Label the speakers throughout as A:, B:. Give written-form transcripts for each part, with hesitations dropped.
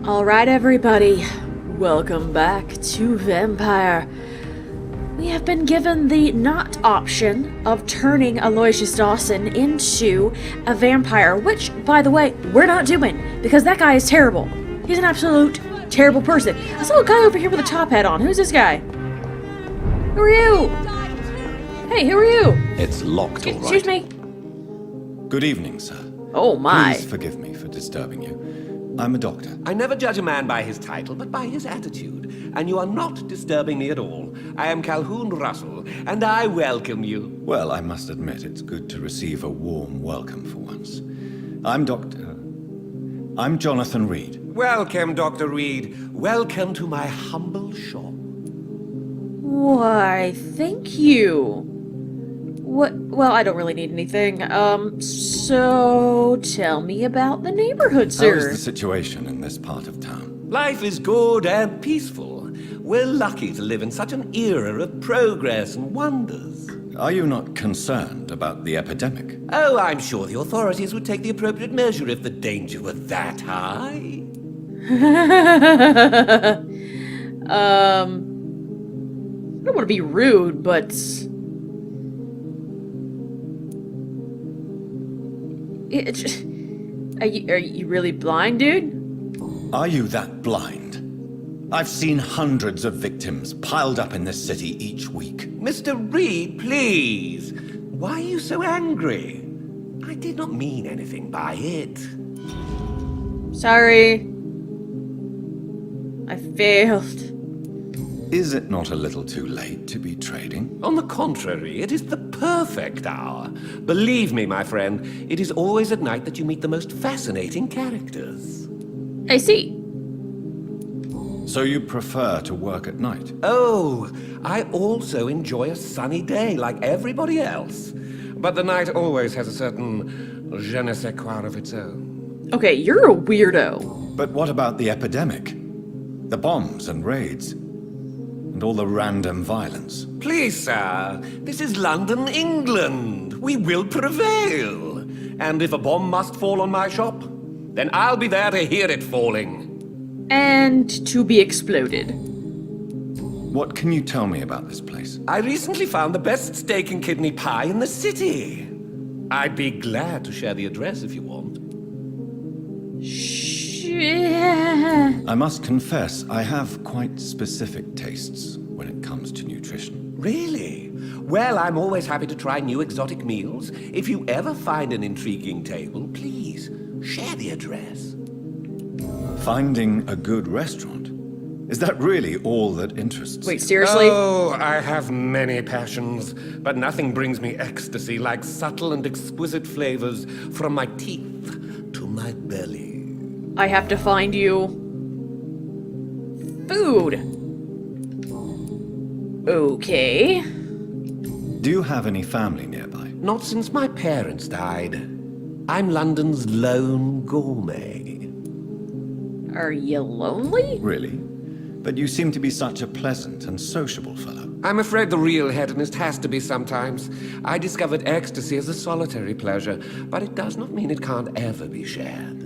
A: Alright, everybody. Welcome back to Vampyr. We have been given the not option of turning Aloysius Dawson into a vampire, which, by the way, we're not doing, because that guy is terrible. He's an absolute terrible person. I saw a guy over here with a top hat on. Who's this guy? Who are you? Hey, who are you?
B: It's locked, all right.
A: Excuse me?
B: Good evening, sir.
A: Oh my.
B: Please forgive me for disturbing you. I'm a doctor.
C: I never judge a man by his title, but by his attitude. And you are not disturbing me at all. I am Calhoun Russell, and I welcome you.
B: Well, I must admit, it's good to receive a warm welcome for once. I'm Jonathan Reed.
C: Welcome, Dr. Reed. Welcome to my humble shop.
A: Why, thank you. What? Well, I don't really need anything. So tell me about the neighborhood, sir.
B: How is the situation in this part of town?
C: Life is good and peaceful. We're lucky to live in such an era of progress and wonders.
B: Are you not concerned about the epidemic?
C: Oh, I'm sure the authorities would take the appropriate measure if the danger were that high.
A: I don't want to be rude, but are you really blind, dude?
B: Are you that blind? I've seen hundreds of victims piled up in this city each week.
C: Mr. Reed, please. Why are you so angry? I did not mean anything by it.
A: Sorry. I failed.
B: Is it not a little too late to be trading?
C: On the contrary, it is the perfect hour. Believe me, my friend, it is always at night that you meet the most fascinating characters.
A: I see.
B: So you prefer to work at night?
C: Oh, I also enjoy a sunny day like everybody else. But the night always has a certain je ne sais quoi of its own.
A: Okay, you're a weirdo.
B: But what about the epidemic? The bombs and raids? And all the random violence?
C: Please, sir, this is London, England. We will prevail. And if a bomb must fall on my shop, then I'll be there to hear it falling.
A: And to be exploded.
B: What can you tell me about this place?
C: I recently found the best steak and kidney pie in the city. I'd be glad to share the address if you want.
B: I must confess, I have quite specific tastes when it comes to nutrition.
C: Really? Well, I'm always happy to try new exotic meals. If you ever find an intriguing table, please share the address.
B: Finding a good restaurant? Is that really all that interests
A: Wait,
B: you?
A: seriously?
C: Oh, I have many passions, but nothing brings me ecstasy like subtle and exquisite flavors from my teeth to my belly.
A: I have to find you food. Okay.
B: Do you have any family nearby?
C: Not since my parents died. I'm London's lone gourmet.
A: Are you lonely?
B: Really? But you seem to be such a pleasant and sociable fellow.
C: I'm afraid the real hedonist has to be sometimes. I discovered ecstasy as a solitary pleasure, but it does not mean it can't ever be shared.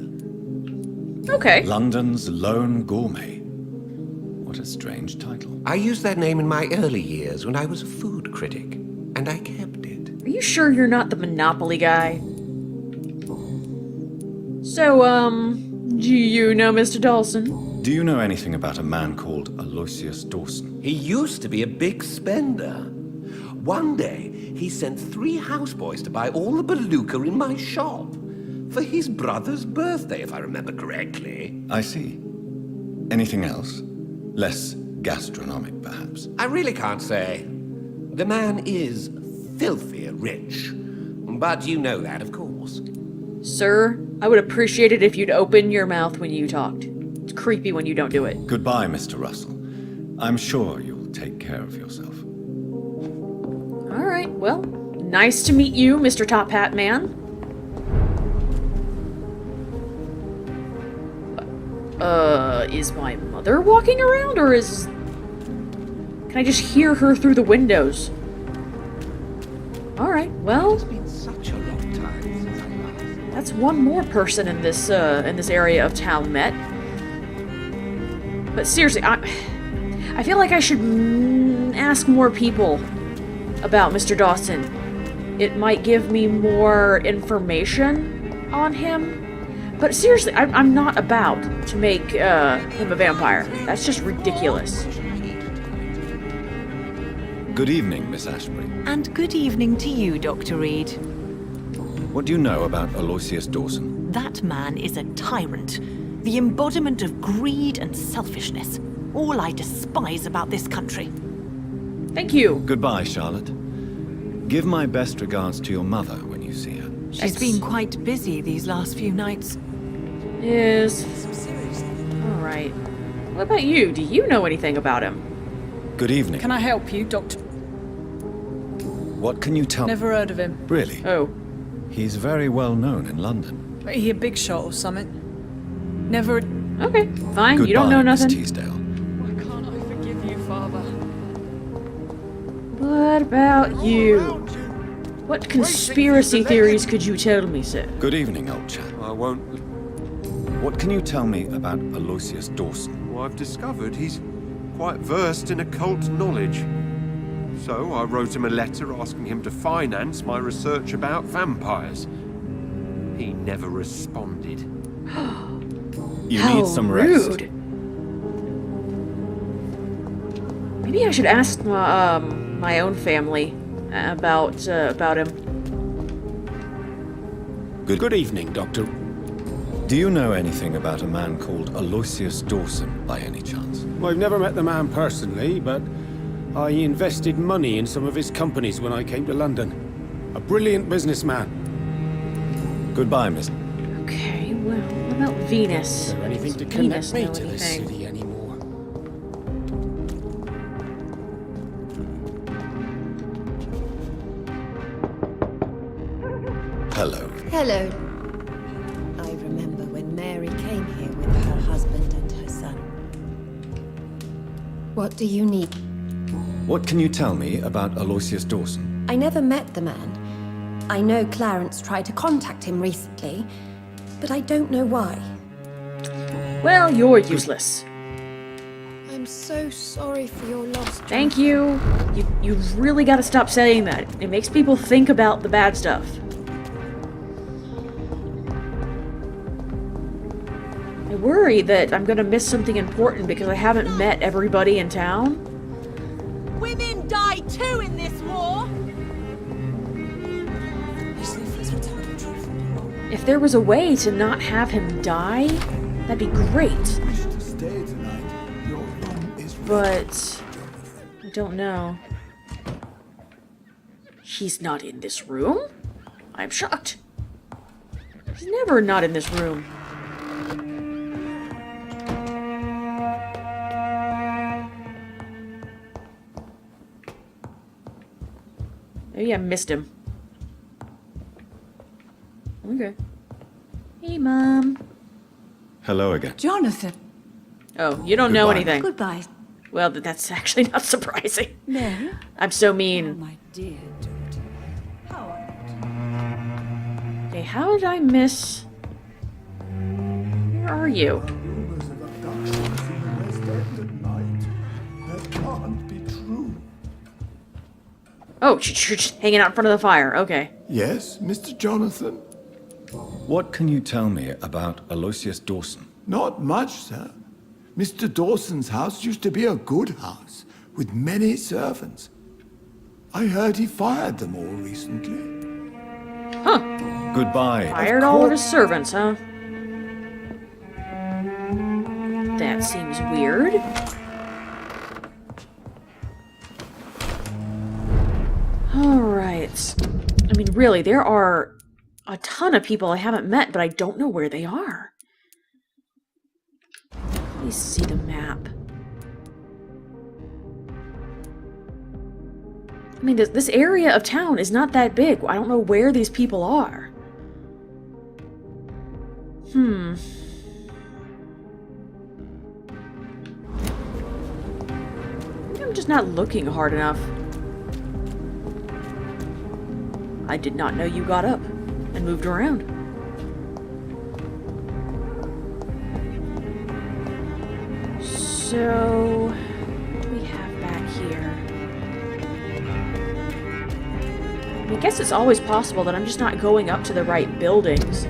A: Okay.
B: London's lone gourmet. What a strange title.
C: I used that name in my early years when I was a food critic, and I kept it.
A: Are you sure you're not the Monopoly guy? So, do you know Mr. Dawson?
B: Do you know anything about a man called Aloysius Dawson?
C: He used to be a big spender. One day, he sent 3 houseboys to buy all the beluga in my shop. For his brother's birthday, if I remember correctly.
B: I see. Anything else? Less gastronomic, perhaps?
C: I really can't say. The man is filthy rich. But you know that, of course.
A: Sir, I would appreciate it if you'd open your mouth when you talked. It's creepy when you don't do it.
B: Goodbye, Mr. Russell. I'm sure you'll take care of yourself.
A: Alright, well, nice to meet you, Mr. Top Hat Man. Is my mother walking around, or is... Can I just hear her through the windows? Alright, well...
C: It's been such a long time since I last...
A: That's one more person in this area of town met. But seriously, I feel like I should ask more people about Mr. Dawson. It might give me more information on him. But seriously, I'm not about to make him a vampire. That's just ridiculous.
B: Good evening, Miss Ashbury.
D: And good evening to you, Dr. Reed.
B: What do you know about Aloysius Dawson?
D: That man is a tyrant. The embodiment of greed and selfishness. All I despise about this country.
A: Thank you.
B: Goodbye, Charlotte. Give my best regards to your mother when you see her.
D: She's been quite busy these last few nights.
A: Is... Alright. What about you? Do you know anything about him?
B: Good evening.
E: Can I help you, Doctor?
B: What can you tell me?
E: Never heard of him.
B: Really?
A: Oh.
B: He's very well known in London.
E: But he a big shot or something? Never...
A: Okay, fine.
B: Goodbye,
A: You don't know nothing.
B: Miss Teasdale.
E: Why can't I forgive you, Father?
A: What about you? What conspiracy theories could you tell me, sir?
B: Good evening, old chap.
F: I won't.
B: What can you tell me about Aloysius Dawson?
F: Well, I've discovered he's quite versed in occult knowledge. So I wrote him a letter asking him to finance my research about vampires. He never responded.
B: You
A: How
B: need some rest.
A: rude. Maybe I should ask my own family about him.
B: Good evening, Doctor. Do you know anything about a man called Aloysius Dawson, by any chance?
G: Well, I've never met the man personally, but I invested money in some of his companies when I came to London. A brilliant businessman.
B: Goodbye, Miss.
A: Okay, well, what about Venus?
G: Is there anything to
A: Does
G: connect
A: Venus
G: me
A: know
G: to this
A: anything?
G: city anymore?
B: Hello.
H: Hello. I remember when Mary came here with her husband and her son. What do you need?
B: What can you tell me about Aloysius Dawson?
H: I never met the man. I know Clarence tried to contact him recently, but I don't know why.
A: Well, you're useless.
H: I'm so sorry for your loss, John.
A: Thank you. You've really got to stop saying that. It makes people think about the bad stuff. I worry that I'm gonna miss something important because I haven't met everybody in town.
D: Women die too in this war!
A: If there was a way to not have him die, that'd be great. But I don't know. He's not in this room? I'm shocked. He's never not in this room. Maybe I missed him. Okay. Hey, Mom.
B: Hello again.
E: Jonathan.
A: Oh, you don't know
B: Goodbye.
A: anything.
H: Goodbye.
A: Well, that's actually not surprising.
E: No.
A: I'm so mean.
E: My dear daughter. How are you?
A: Okay, how did I miss... Where are you?
I: Rumors of abductions in the West End at night. That can't be true.
A: Oh, you're just hanging out in front of the fire. Okay.
I: Yes, Mr. Jonathan?
B: What can you tell me about Aloysius Dawson?
I: Not much, sir. Mr. Dawson's house used to be a good house, with many servants. I heard he fired them all recently.
A: Huh.
B: Goodbye.
A: Fired all of his servants, huh? That seems weird. Alright. I mean, really, there are a ton of people I haven't met, but I don't know where they are. Let me see the map. I mean, this area of town is not that big. I don't know where these people are. Maybe I'm just not looking hard enough. I did not know you got up and moved around. So, what do we have back here? I guess it's always possible that I'm just not going up to the right buildings.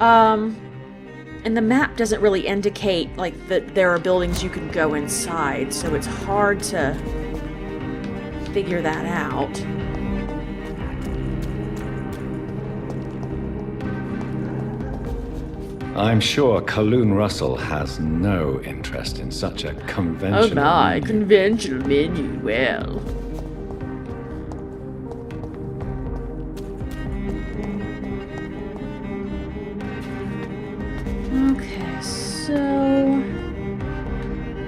A: And the map doesn't really indicate, like, that there are buildings you can go inside, so it's hard to figure that out.
B: I'm sure Kaloon Russell has no interest in such a conventional...
A: Oh my, conventional menu, well. Okay, so...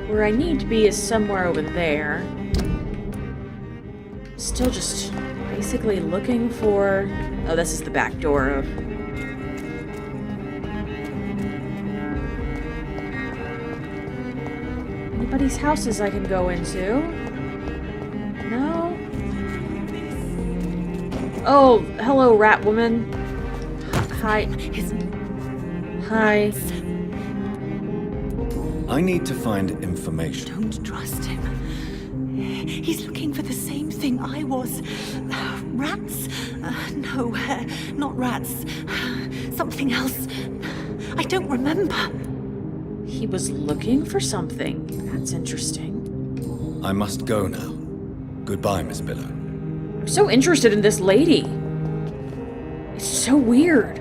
A: where I need to be is somewhere over there. Still just basically looking for... oh, this is the back door of... anybody's houses I can go into. No? Oh, hello, rat woman. Hi. Hi.
B: I need to find information.
D: Don't trust him. He's looking for the same thing I was. Rats? No, not rats. Something else. I don't remember.
A: He was looking for something. That's interesting.
B: I must go now. Goodbye, Miss Billow.
A: I'm so interested in this lady. It's so weird.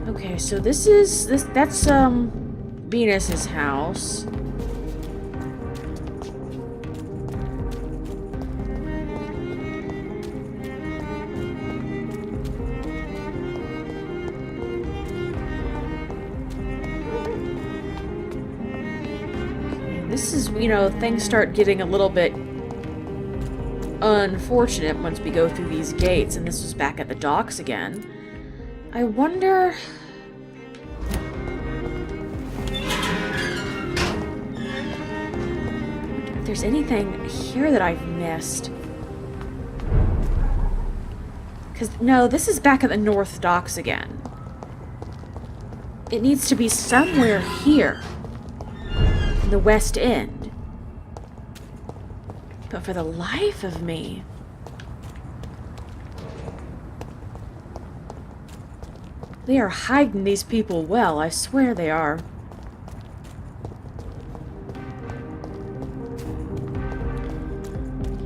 A: Okay, so that's Venus's house. This is, you know, things start getting a little bit unfortunate once we go through these gates, and this was back at the docks again. I wonder... if there's anything here that I've missed. Because, no, this is back at the North Docks again. It needs to be somewhere here. In the West End. But for the life of me... they are hiding these people well, I swear they are.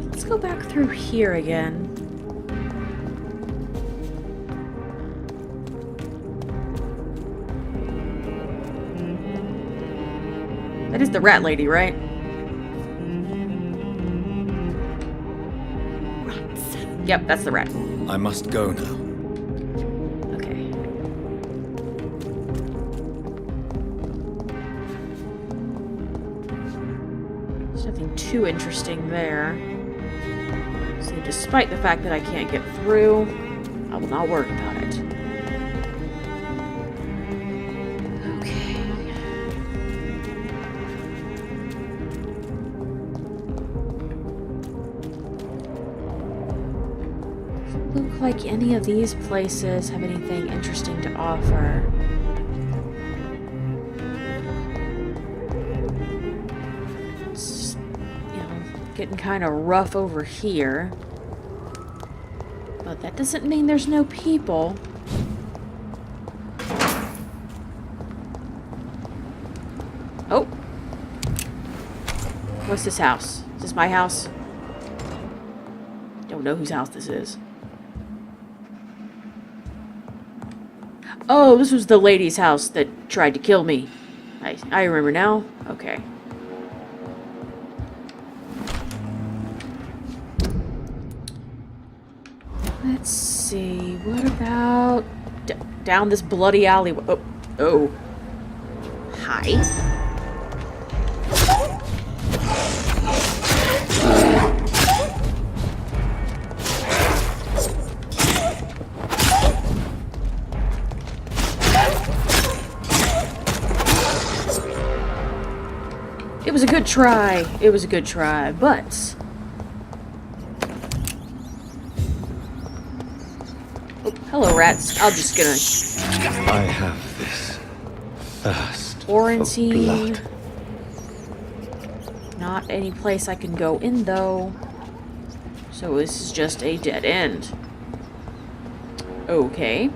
A: Let's go back through here again. That is the rat lady, right?
D: Rats.
A: Yep, that's the rat.
B: I must go now.
A: Okay. There's nothing too interesting there. So despite the fact that I can't get through, I will not worry about it. Look like any of these places have anything interesting to offer. It's, you know, getting kind of rough over here. But that doesn't mean there's no people. Oh! What's this house? Is this my house? Don't know whose house this is. Oh, this was the lady's house that tried to kill me. I remember now. Okay. Let's see. What about down this bloody alleyway? Oh, oh. Hi. It was a good try. It was a good try, but... Hello, rats. I'm just gonna
B: I have this thirst for
A: quarantine.
B: blood.
A: Not any place I can go in, though. So this is just a dead end. Okay.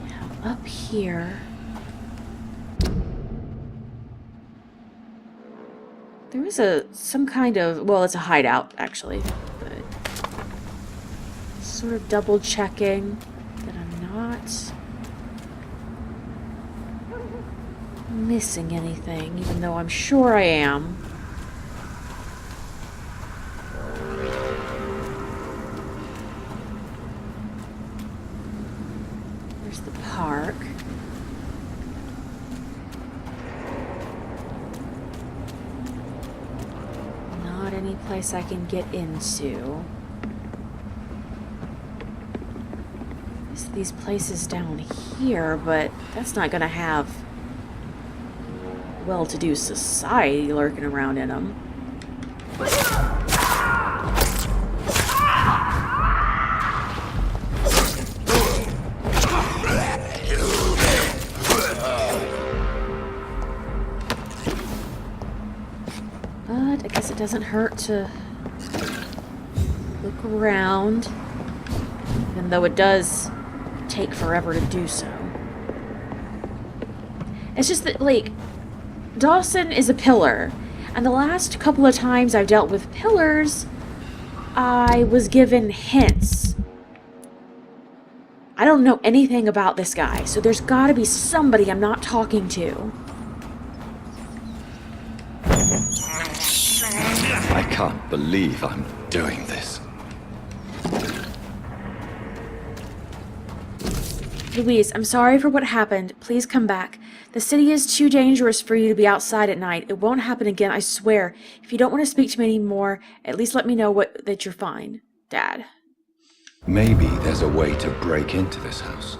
A: Now up here. There is some kind of, well, it's a hideout, actually. But sort of double checking that I'm not missing anything, even though I'm sure I am. There's the park. Not any place I can get into. There's these places down here, but that's not gonna have well-to-do society lurking around in them. But I guess it doesn't hurt to look around, even though it does take forever to do so. It's just that, like, Dawson is a pillar, and the last couple of times I've dealt with pillars, I was given hints. I don't know anything about this guy, so there's gotta be somebody I'm not talking to.
B: I can't believe I'm doing this.
A: Louise, I'm sorry for what happened. Please come back. The city is too dangerous for you to be outside at night. It won't happen again, I swear. If you don't want to speak to me anymore, at least let me know that you're fine. Dad.
B: Maybe there's a way to break into this house.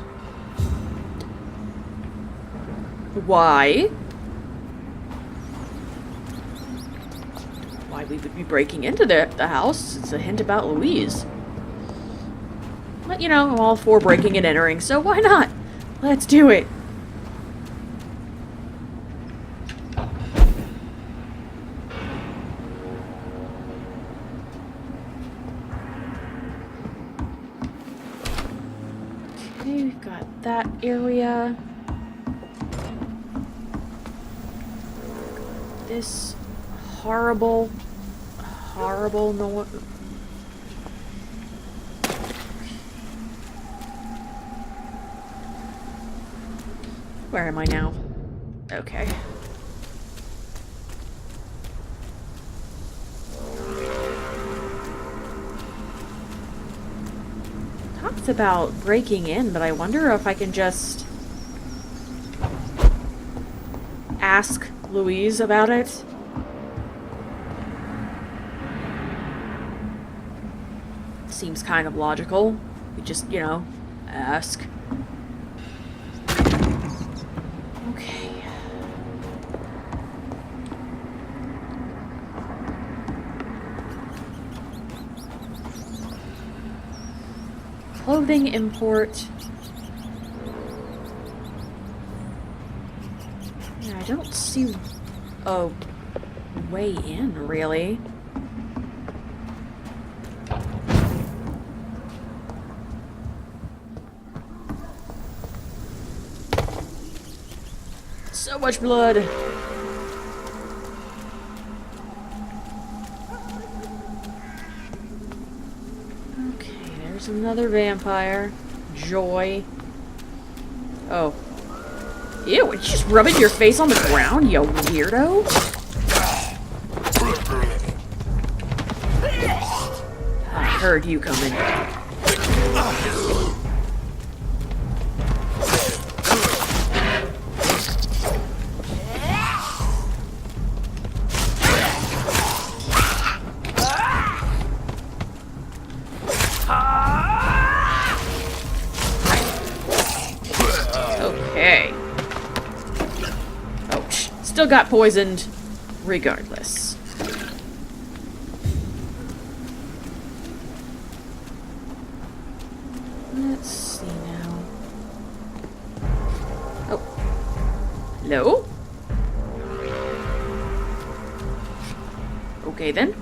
A: Why? Why we would be breaking into the house? It's a hint about Louise. But, you know, I'm all for breaking and entering, so why not? Let's do it. Okay, we've got that area. This horrible noise. Where am I now? Okay. Talks about breaking in, but I wonder if I can just ask Louise about it. Seems kind of logical. We just, you know, ask. Okay. Clothing import. Yeah, I don't see a way in, really. So much blood. Okay, there's another vampire. Joy. Oh. Ew, are you just rubbing your face on the ground, you weirdo? I heard you coming. Okay. Ouch. Still got poisoned, regardless. Hello? Okay then.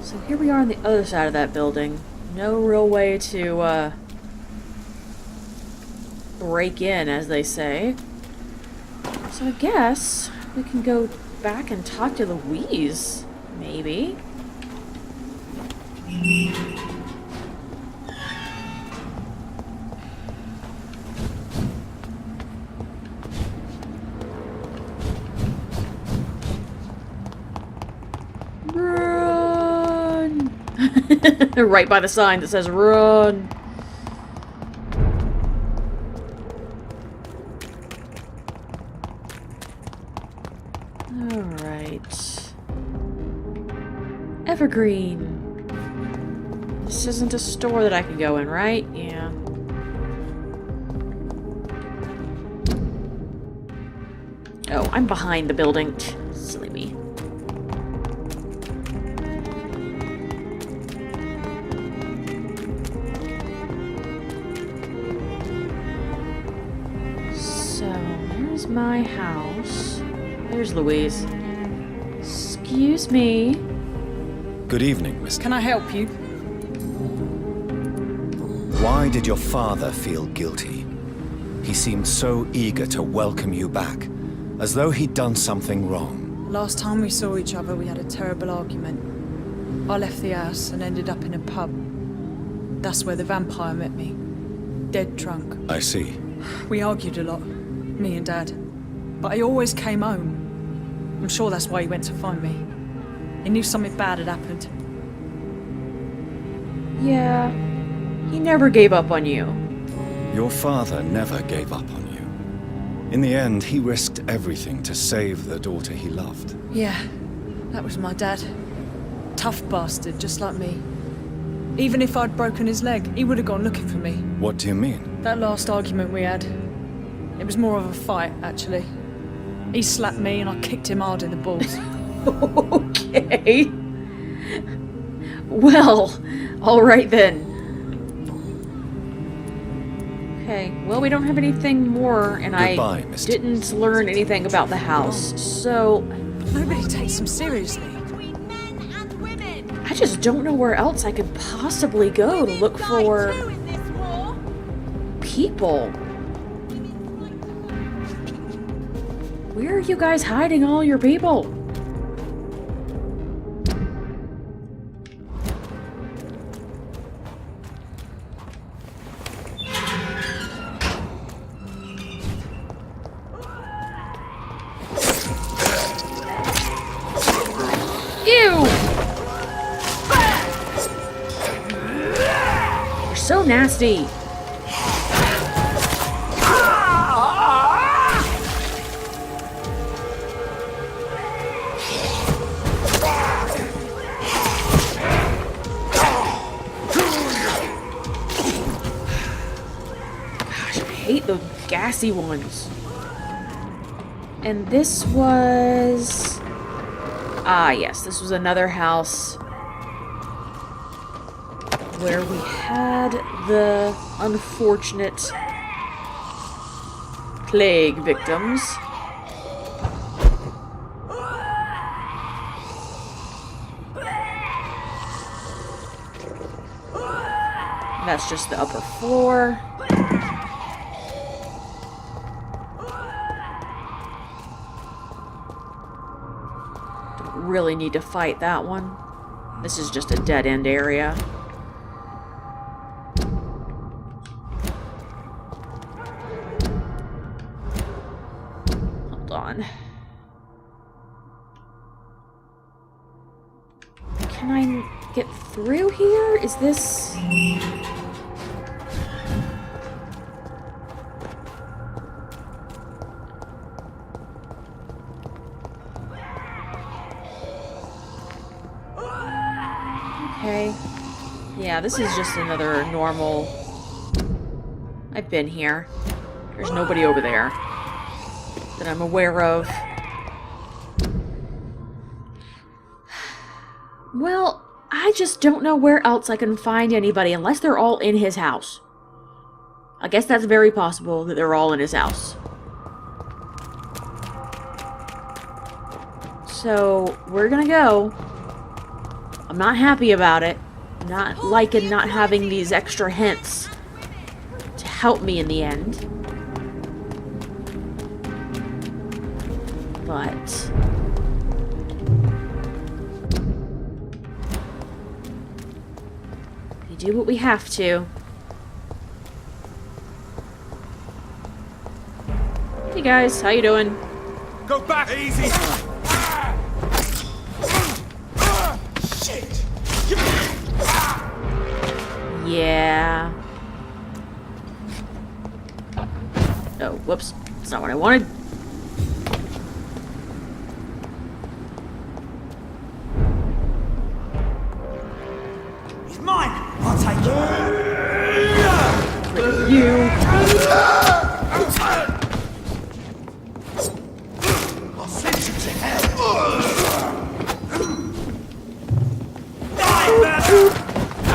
A: So here we are on the other side of that building. No real way to, break in, as they say. So I guess we can go back and talk to Louise, maybe. Run! Right by the sign that says run. Alright. Evergreen. This isn't a store that I can go in, right? Yeah. Oh, I'm behind the building. Silly me. So, there's my house. There's Louise. Excuse me.
B: Good evening, Miss.
E: Can I help you?
B: Why did your father feel guilty? He seemed so eager to welcome you back, as though he'd done something wrong.
E: Last time we saw each other, we had a terrible argument. I left the house and ended up in a pub. That's where the vampire met me. Dead drunk.
B: I see.
E: We argued a lot, me and Dad. But he always came home. I'm sure that's why he went to find me. He knew something bad had happened.
A: Yeah. He never gave up on you.
B: Your father never gave up on you. In the end, he risked everything to save the daughter he loved.
E: Yeah, that was my dad. Tough bastard, just like me. Even if I'd broken his leg, he would have gone looking for me.
B: What do you mean?
E: That last argument we had, it was more of a fight, actually. He slapped me and I kicked him hard in the balls.
A: Okay. Well, alright then. Okay, well we don't have anything more, and
B: Goodbye,
A: I
B: Mr.
A: didn't learn anything about the house, so
E: Nobody takes him seriously.
A: I just don't know where else I could possibly go to look for people. Where are you guys hiding all your people? Ew! You're so nasty. Gosh, I hate the gassy ones. And this was... Ah, yes, this was another house where we had the unfortunate plague victims. That's just the upper floor. Really need to fight that one. This is just a dead-end area. Hold on. Can I get through here? Is this... Okay. Yeah, this is just another normal... I've been here. There's nobody over there that I'm aware of. Well, I just don't know where else I can find anybody unless they're all in his house. I guess that's very possible that they're all in his house. So, we're gonna go. I'm not happy about it. Not liking not having these extra hints to help me in the end. But we do what we have to. Hey guys, how you doing?
F: Go back! Easy!
C: Shit!
A: Yeah. Oh, whoops. That's not what I wanted.
J: He's mine! I'll take it!
A: You.
J: I'll send you to hell!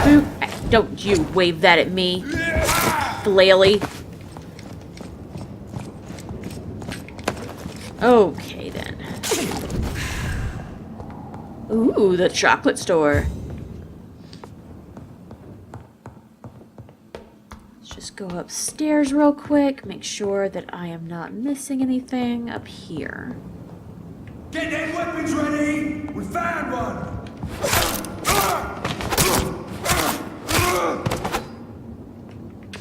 A: Boop. Don't you wave that at me, flaily. Okay, then. Ooh, the chocolate store. Let's just go upstairs real quick, make sure that I am not missing anything up here.
J: Get them weapons ready! We found one!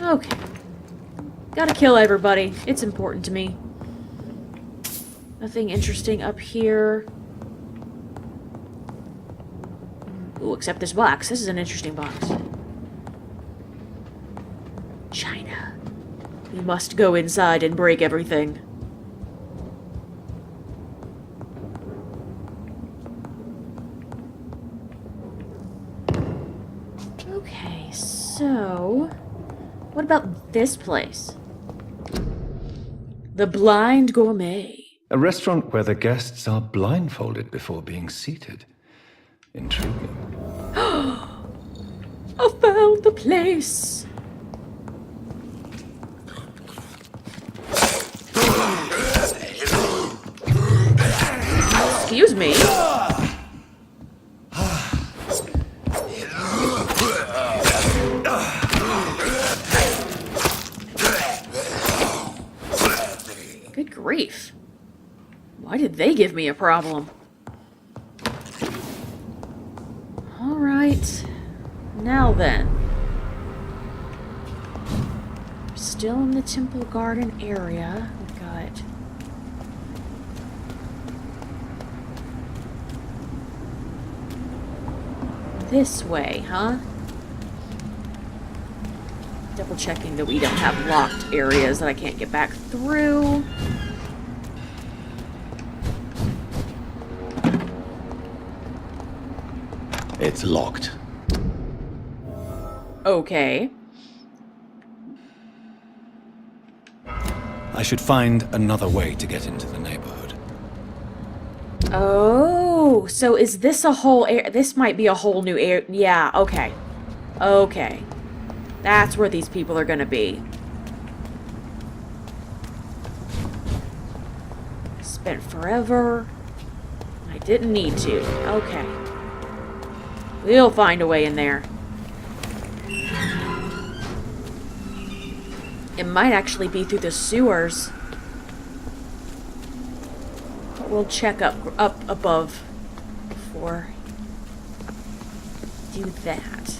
A: Okay. Gotta kill everybody. It's important to me. Nothing interesting up here. Ooh, except this box. This is an interesting box. China. We must go inside and break everything. Okay, so... what about this place? The Blind Gourmet.
B: A restaurant where the guests are blindfolded before being seated. Intriguing.
A: I found the place. Excuse me. Good grief. Why did they give me a problem? Alright. Now then. Still in the Temple Garden area. We've got... this way, huh? Double checking that we don't have locked areas that I can't get back through.
B: It's locked.
A: Okay.
B: I should find another way to get into the neighborhood.
A: Oh, so is this a whole area? This might be a whole new area. Yeah, okay. Okay. That's where these people are gonna be. Spent forever. I didn't need to. Okay. We'll find a way in there. It might actually be through the sewers. But we'll check up above before do that.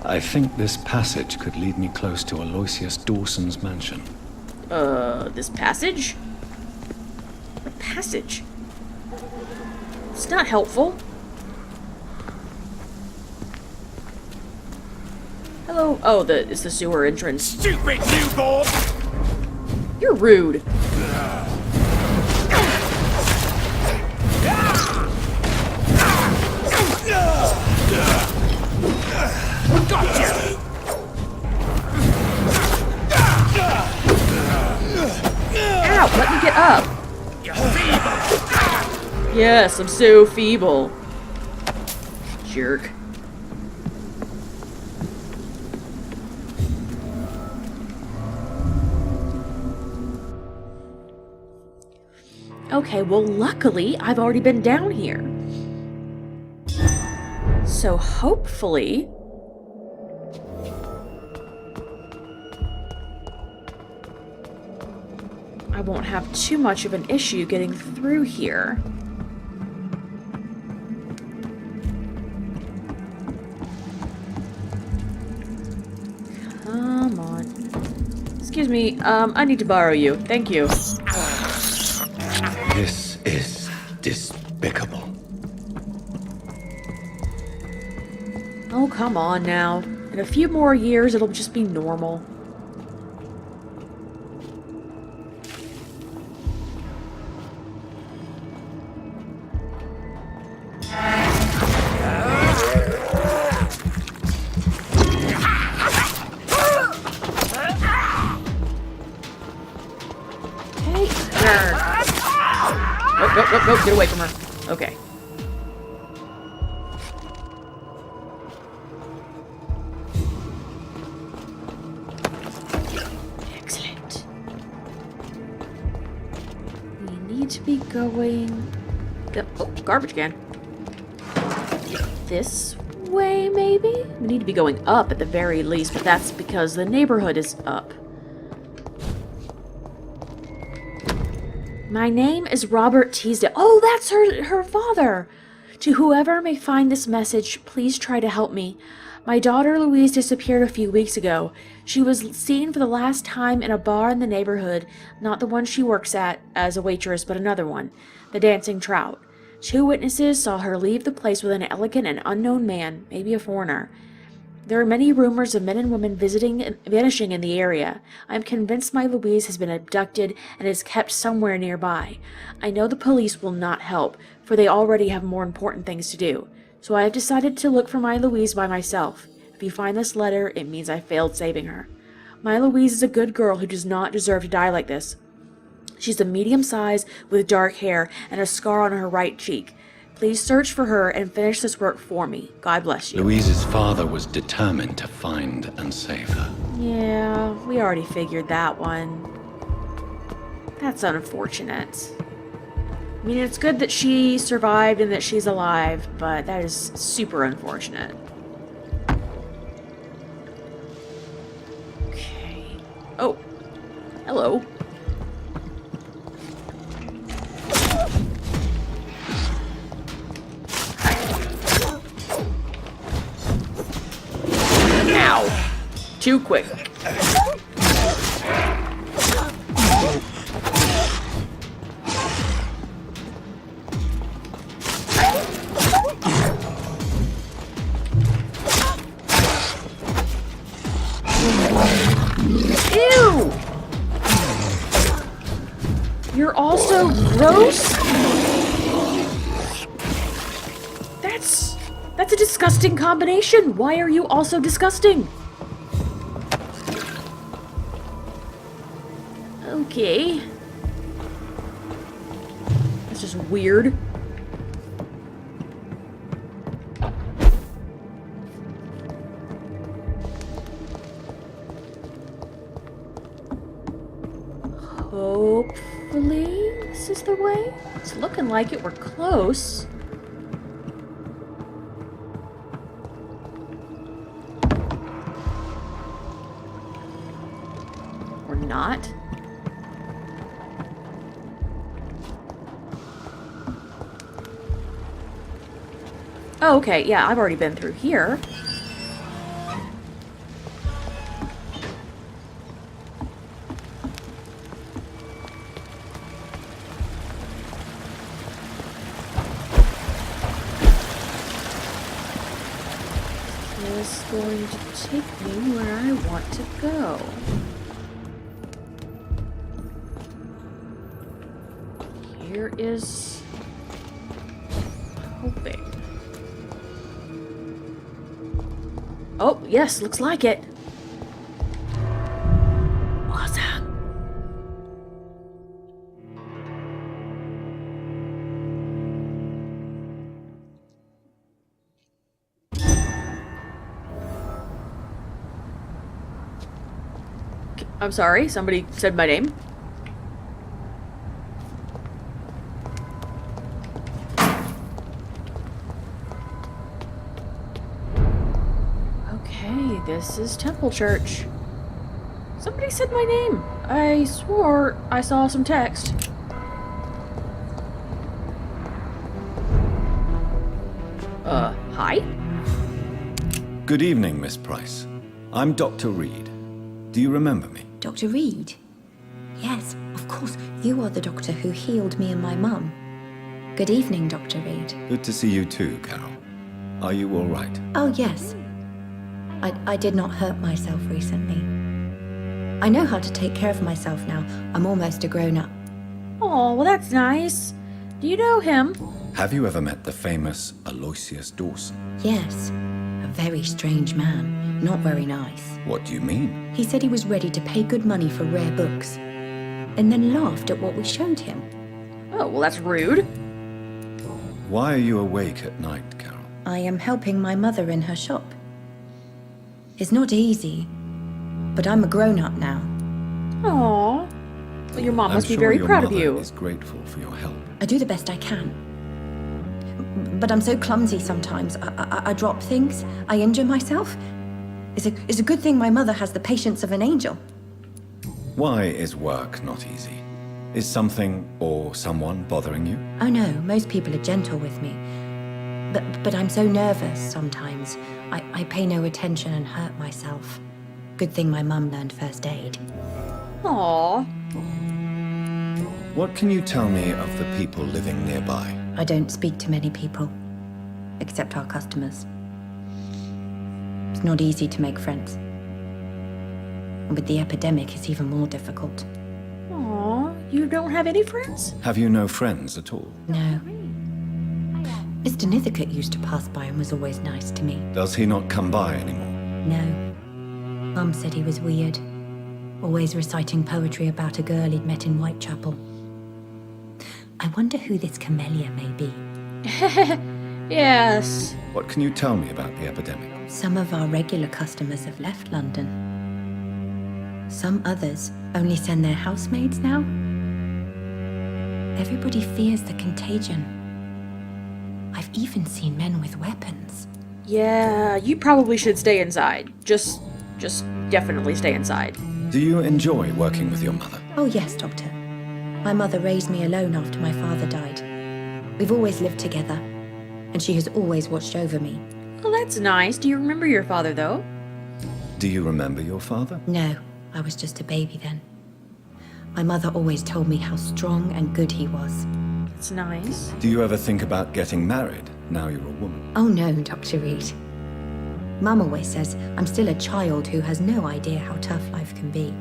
B: I think this passage could lead me close to Aloysius Dawson's mansion.
A: This passage? What passage? It's not helpful. Hello? Oh, it's the sewer entrance.
F: Stupid newborn!
A: You're rude. Ow!
J: You're feeble!
A: Yes, I'm so feeble. Jerk. Okay, well, luckily, I've already been down here. So hopefully... I won't have too much of an issue getting through here. Come on. Excuse me, I need to borrow you. Thank you.
C: This is despicable.
A: Oh, come on now. In a few more years, it'll just be normal. Nope, get away from her. Okay. Excellent. We need to be going... Oh, garbage can. This way, maybe? We need to be going up at the very least, but that's because the neighborhood is up. My name is Robert Teasdale. Oh, that's her father. To whoever may find this message, please try to help me. My daughter Louise disappeared a few weeks ago. She was seen for the last time in a bar in the neighborhood, not the one she works at as a waitress, but another one, the Dancing Trout. 2 witnesses saw her leave the place with an elegant and unknown man, maybe a foreigner. There are many rumors of men and women vanishing in the area. I am convinced my Louise has been abducted and is kept somewhere nearby. I know the police will not help, for they already have more important things to do. So I have decided to look for my Louise by myself. If you find this letter, it means I failed saving her. My Louise is a good girl who does not deserve to die like this. She's a medium size with dark hair and a scar on her right cheek. Please search for her and finish this work for me. God bless you.
K: Louise's father was determined to find and save her.
A: Yeah, we already figured that one. That's unfortunate. I mean, it's good that she survived and that she's alive, but that is super unfortunate. Okay. Oh. Hello. Ow. Too quick. Ew! You're also gross? That's a disgusting combination. Why are you also disgusting? Okay. That's just weird. Hopefully this is the way. It's looking like it. We're close. Or not. Oh, okay, yeah, I've already been through here. It's going to take me where I want to go. Here is hoping. Oh, yes, looks like it. Awesome. I'm sorry, somebody said my name. Okay, this is Temple Church. Somebody said my name. I swore I saw some text. Hi?
B: Good evening, Miss Price. I'm Dr. Reed. Do you remember me?
H: Dr. Reed? Yes, of course. You are the doctor who healed me and my mum. Good evening, Dr. Reed.
B: Good to see you too, Carol. Are you all right?
H: Oh, yes. I did not hurt myself recently. I know how to take care of myself now. I'm almost a grown-up.
A: Oh, well that's nice. Do you know him?
B: Have you ever met the famous Aloysius Dawson?
H: Yes. A very strange man. Not very nice.
B: What do you mean?
H: He said he was ready to pay good money for rare books, and then laughed at what we showed him.
A: Oh, well that's rude.
B: Why are you awake at night, Carol?
H: I am helping my mother in her shop. It's not easy, but I'm a grown-up now.
A: Aww. Well, your mom
B: I'm
A: must be
B: sure
A: very
B: your
A: proud of
B: mother
A: you.
B: is grateful for your help.
H: I do the best I can. But I'm so clumsy sometimes. I drop things. I injure myself. It's a good thing my mother has the patience of an angel.
B: Why is work not easy? Is something or someone bothering you?
H: Oh no, most people are gentle with me. But I'm so nervous sometimes. I pay no attention and hurt myself. Good thing my mum learned first aid.
A: Aww.
B: What can you tell me of the people living nearby?
H: I don't speak to many people, except our customers. It's not easy to make friends. And with the epidemic, it's even more difficult.
A: Aw, you don't have any friends?
B: Have you no friends at all?
H: No. Mr. Nithercote used to pass by and was always nice to me.
B: Does he not come by anymore?
H: No. Mum said he was weird. Always reciting poetry about a girl he'd met in Whitechapel. I wonder who this camellia may be.
A: Yes.
B: What can you tell me about the epidemic?
H: Some of our regular customers have left London. Some others only send their housemaids now. Everybody fears the contagion. I've even seen men with weapons.
A: Yeah, you probably should stay inside. Just definitely stay inside.
B: Do you enjoy working with your mother?
H: Oh yes, Doctor. My mother raised me alone after my father died. We've always lived together, and she has always watched over me.
A: Well, that's nice. Do you remember your father, though?
B: Do you remember your father?
H: No, I was just a baby then. My mother always told me how strong and good he was.
A: That's nice.
B: Do you ever think about getting married, now you're a woman?
H: Oh no, Dr. Reed. Mum always says I'm still a child who has no idea how tough life can be.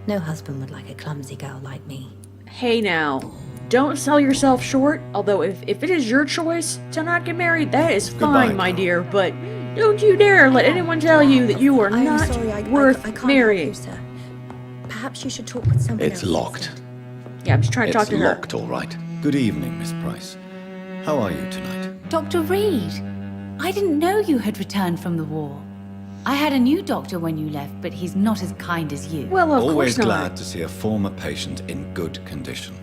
H: No husband would like a clumsy girl like me.
A: Hey now, don't sell yourself short, although if it is your choice to not get married, that is fine, my dear, but don't you dare let anyone tell you that you are not worth
H: I can't
A: marrying.
H: help you, sir. Perhaps you should talk with someone else.
K: It's locked.
A: Yeah, I'm just trying to talk
K: It's
A: to her.
K: locked, all right.
B: Good evening, Miss Price. How are you tonight?
L: Dr. Reed, I didn't know you had returned from the war. I had a new doctor when you left, but he's not as kind as you.
A: Well, of
B: Always
A: course not.
B: glad to see a former patient in good condition.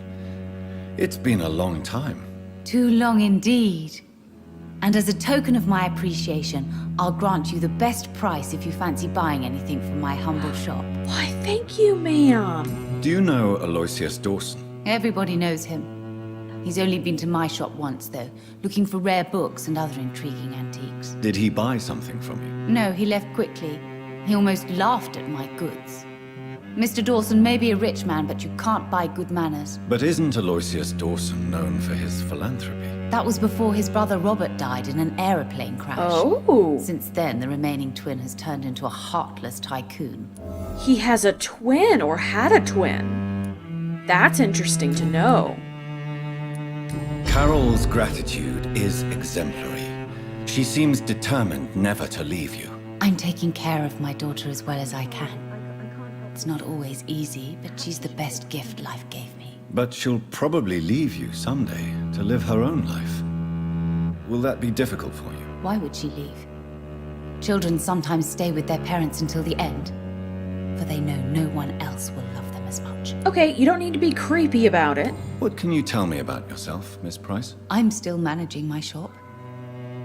B: It's been a long time.
L: Too long indeed. And as a token of my appreciation, I'll grant you the best price if you fancy buying anything from my humble shop.
A: Why, thank you, ma'am.
B: Do you know Aloysius Dawson?
L: Everybody knows him. He's only been to my shop once, though, looking for rare books and other intriguing antiques.
B: Did he buy something from you?
L: No, he left quickly. He almost laughed at my goods. Mr. Dawson may be a rich man, but you can't buy good manners.
B: But isn't Aloysius Dawson known for his philanthropy?
L: That was before his brother Robert died in an aeroplane crash.
A: Oh.
L: Since then, the remaining twin has turned into a heartless tycoon.
A: He has a twin, or had a twin. That's interesting to know.
B: Carol's gratitude is exemplary. She seems determined never to leave you.
L: I'm taking care of my daughter as well as I can. It's not always easy, but she's the best gift life gave me.
B: But she'll probably leave you someday to live her own life. Will that be difficult for you?
L: Why would she leave? Children sometimes stay with their parents until the end. for they know no one else will love them as much.
A: Okay, you don't need to be creepy about it.
K: What can you tell me about yourself, Miss Price?
L: I'm still managing my shop.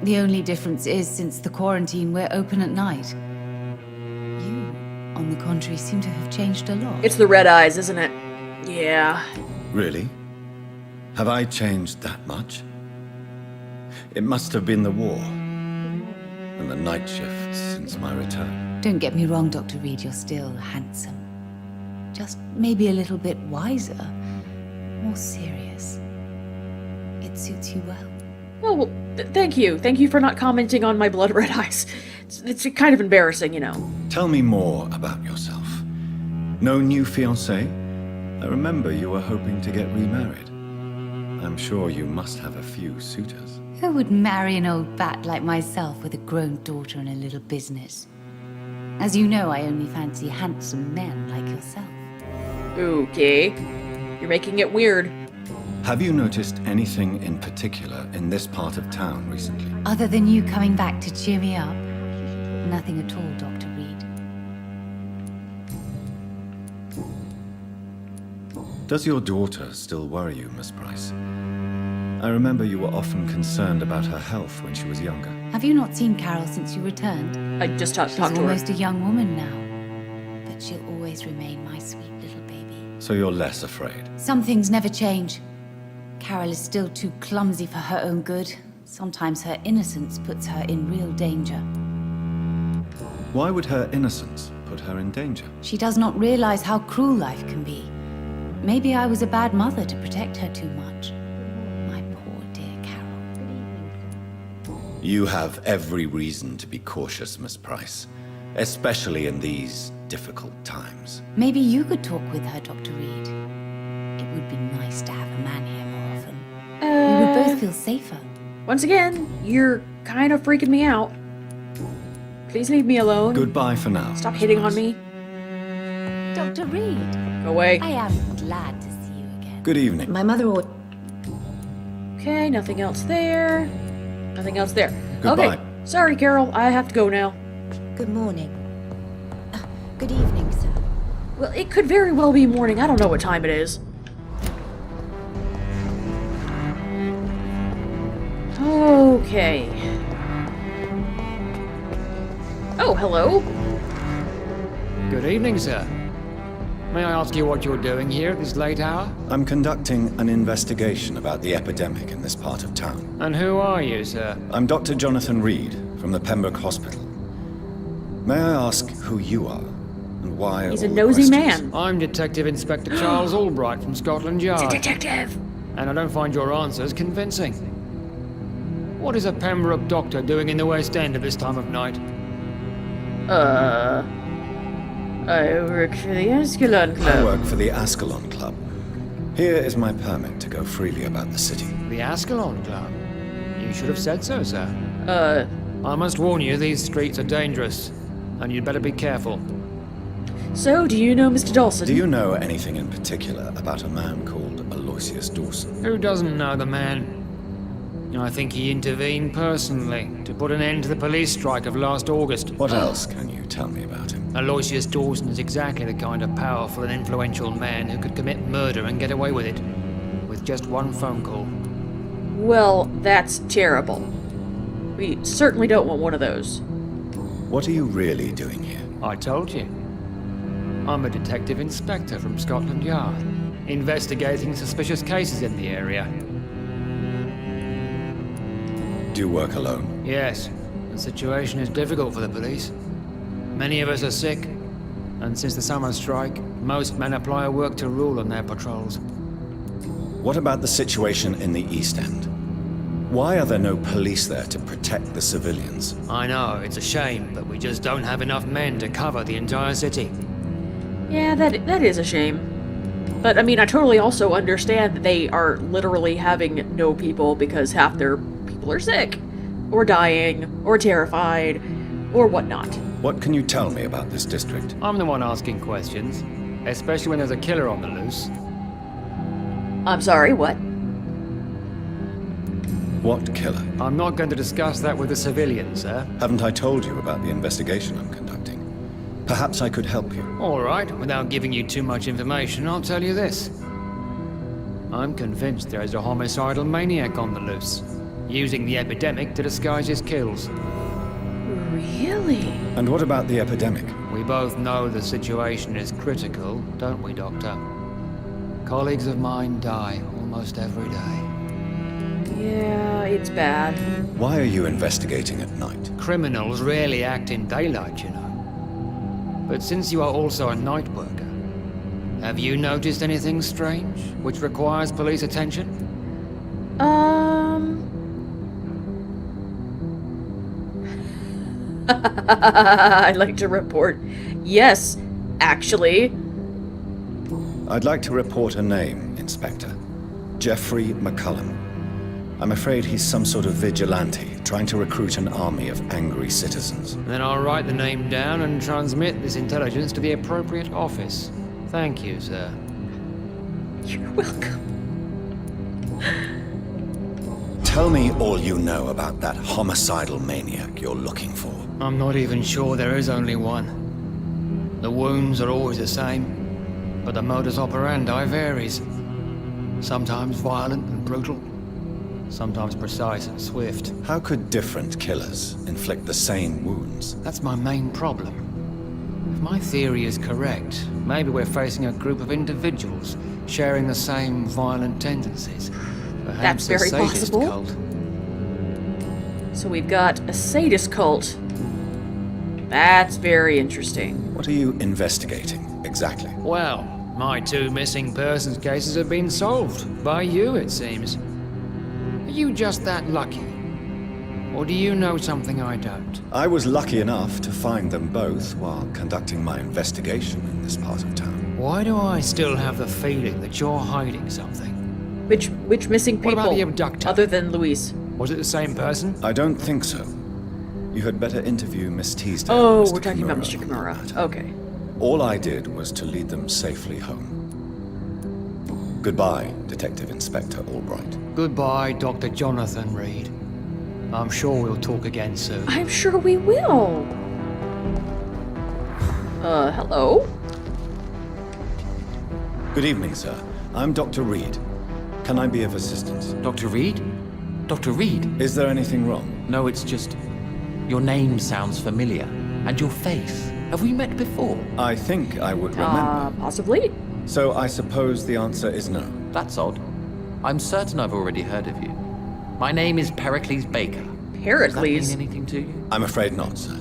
L: The only difference is, since the quarantine, we're open at night. You, on the contrary, seem to have changed a lot.
A: It's the red eyes, isn't it? Yeah.
K: Really? Have I changed that much? It must have been the war and the night shifts since my return.
L: Don't get me wrong, Dr. Reed, you're still handsome. Just maybe a little bit wiser, more serious. It suits you well.
A: Oh, well, thank you. Thank you for not commenting on my blood red eyes. It's kind of embarrassing, you know.
K: Tell me more about yourself. No new fiancé? I remember you were hoping to get remarried. I'm sure you must have a few suitors.
L: Who would marry an old bat like myself with a grown daughter and a little business? As you know, I only fancy handsome men like yourself.
A: Okay. You're making it weird.
K: Have you noticed anything in particular in this part of town recently?
L: Other than you coming back to cheer me up? Nothing at all, Dr. Reed.
K: Does your daughter still worry you, Miss Price? I remember you were often concerned about her health when she was younger.
L: Have you not seen Carol since you returned?
A: I just talked
L: She's
A: to her.
L: almost a young woman now. But she'll always remain my sweet little baby.
K: So you're less afraid?
L: Some things never change. Carol is still too clumsy for her own good. Sometimes her innocence puts her in real danger.
K: Why would her innocence put her in danger?
L: She does not realize how cruel life can be. Maybe I was a bad mother to protect her too much. My poor dear Carol.
K: You have every reason to be cautious, Miss Price. Especially in these difficult times.
L: Maybe you could talk with her, Dr. Reed. It would be nice to have a man here more often. We would both feel safer.
A: Once again, you're kind of freaking me out. Please leave me alone.
K: Goodbye for now.
A: Stop hitting on me.
L: Dr. Reed.
A: Go away.
L: I am glad to see you again.
K: Good evening.
H: My mother or...
A: Okay, nothing else there. Nothing else there.
K: Goodbye.
A: Okay, sorry, Carol. I have to go now.
H: Good morning. Good evening, sir.
A: Well, it could very well be morning. I don't know what time it is. Okay. Oh, hello.
M: Good evening, sir. May I ask you what you're doing here at this late hour?
K: I'm conducting an investigation about the epidemic in this part of town.
M: And who are you, sir?
K: I'm Dr. Jonathan Reed from the Pembroke Hospital. May I ask who you are and why?
A: He's a
K: all the
A: nosy
K: questions?
A: man.
M: I'm Detective Inspector Charles Albright from Scotland Yard.
A: Detective.
M: And I don't find your answers convincing. What is a Pembroke doctor doing in the West End at this time of night?
A: I work for the Ascalon Club.
K: I work for the Ascalon Club. Here is my permit to go freely about the city.
M: The Ascalon Club? You should have said so, sir. I must warn you, these streets are dangerous, and you'd better be careful.
A: So, do you know Mr. Dawson?
K: Do you know anything in particular about a man called Aloysius Dawson?
M: Who doesn't know the man? I think he intervened personally to put an end to the police strike of last August.
K: What else can you tell me about him?
M: Aloysius Dawson is exactly the kind of powerful and influential man who could commit murder and get away with it, with just one phone call.
A: Well, that's terrible. We certainly don't want one of those.
K: What are you really doing here?
M: I told you. I'm a detective inspector from Scotland Yard, investigating suspicious cases in the area.
K: Do you work alone?
M: Yes, the situation is difficult for the police. Many of us are sick, and since the summer strike, most men apply a work to rule on their patrols.
K: What about the situation in the East End? Why are there no police there to protect the civilians?
M: I know, it's a shame, but we just don't have enough men to cover the entire city.
A: Yeah, that is a shame. But, I mean, I totally also understand that they are literally having no people because half their people are sick, or dying, or terrified, or whatnot.
K: What can you tell me about this district?
M: I'm the one asking questions, especially when there's a killer on the loose.
A: I'm sorry, what?
K: What killer?
M: I'm not going to discuss that with the civilians, sir.
K: Haven't I told you about the investigation I'm conducting? Perhaps I could help you.
M: All right, without giving you too much information, I'll tell you this. I'm convinced there is a homicidal maniac on the loose, using the epidemic to disguise his kills.
A: Really?
K: And what about the epidemic?
M: We both know the situation is critical, don't we, Doctor? Colleagues of mine die almost every day.
A: Yeah, it's bad.
K: Why are you investigating at night?
M: Criminals rarely act in daylight, you know. But since you are also a night worker, have you noticed anything strange which requires police attention?
A: I'd like to report. Yes, actually.
K: I'd like to report a name, Inspector. Jeffrey McCullum. I'm afraid he's some sort of vigilante, trying to recruit an army of angry citizens.
M: Then I'll write the name down and transmit this intelligence to the appropriate office. Thank you, sir.
A: You're welcome.
B: Tell me all you know about that homicidal maniac you're looking for.
M: I'm not even sure there is only one. The wounds are always the same, but the modus operandi varies. Sometimes violent and brutal, sometimes precise and swift.
B: How could different killers inflict the same wounds?
M: That's my main problem. If my theory is correct, maybe we're facing a group of individuals sharing the same violent tendencies. Perhaps
A: That's very
M: a sadist
A: possible.
M: cult.
A: So we've got a sadist cult. That's very interesting.
B: What are you investigating, exactly?
M: Well, my 2 missing persons cases have been solved. By you, it seems. Are you just that lucky? Or do you know something I don't?
B: I was lucky enough to find them both while conducting my investigation in this part of town.
M: Why do I still have the feeling that you're hiding something?
A: Which missing people?
M: What about the abductor?
A: Other than Luis?
M: Was it the same person?
B: I don't think so. You had better interview Miss Teasdale.
A: Oh,
B: Mr.
A: we're talking about Mr.
B: on
A: Kimura.
B: that.
A: Okay.
B: All I did was to lead them safely home. Goodbye, Detective Inspector Albright.
M: Goodbye, Dr. Jonathan Reed. I'm sure we'll talk again soon.
A: I'm sure we will. Hello?
B: Good evening, sir. I'm Dr. Reed. Can I be of assistance?
N: Dr. Reed? Dr. Reed?
B: Is there anything wrong?
N: No, it's just... your name sounds familiar. And your face. Have we met before?
B: I think I would remember.
A: Possibly.
B: So I suppose the answer is no.
N: That's odd. I'm certain I've already heard of you. My name is Pericles Baker.
A: Pericles?
N: Does that mean anything to you?
B: I'm afraid not, sir.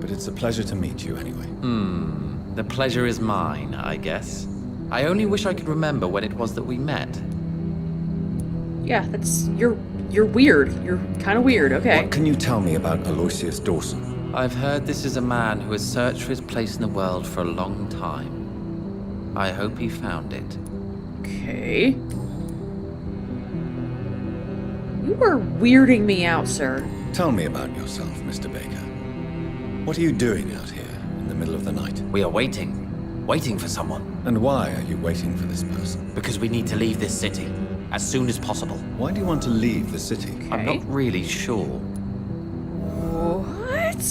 B: But it's a pleasure to meet you anyway.
N: The pleasure is mine, I guess. I only wish I could remember when it was that we met.
A: Yeah, that's... You're weird. You're kind of weird, okay.
B: What can you tell me about Aloysius Dawson?
N: I've heard this is a man who has searched for his place in the world for a long time. I hope he found it.
A: Okay. You are weirding me out, sir.
B: Tell me about yourself, Mr. Baker. What are you doing out here in the middle of the night?
N: We are waiting. Waiting for someone.
B: And why are you waiting for this person?
N: Because we need to leave this city. As soon as possible.
B: Why do you want to leave the city?
N: I'm not really sure.
A: What?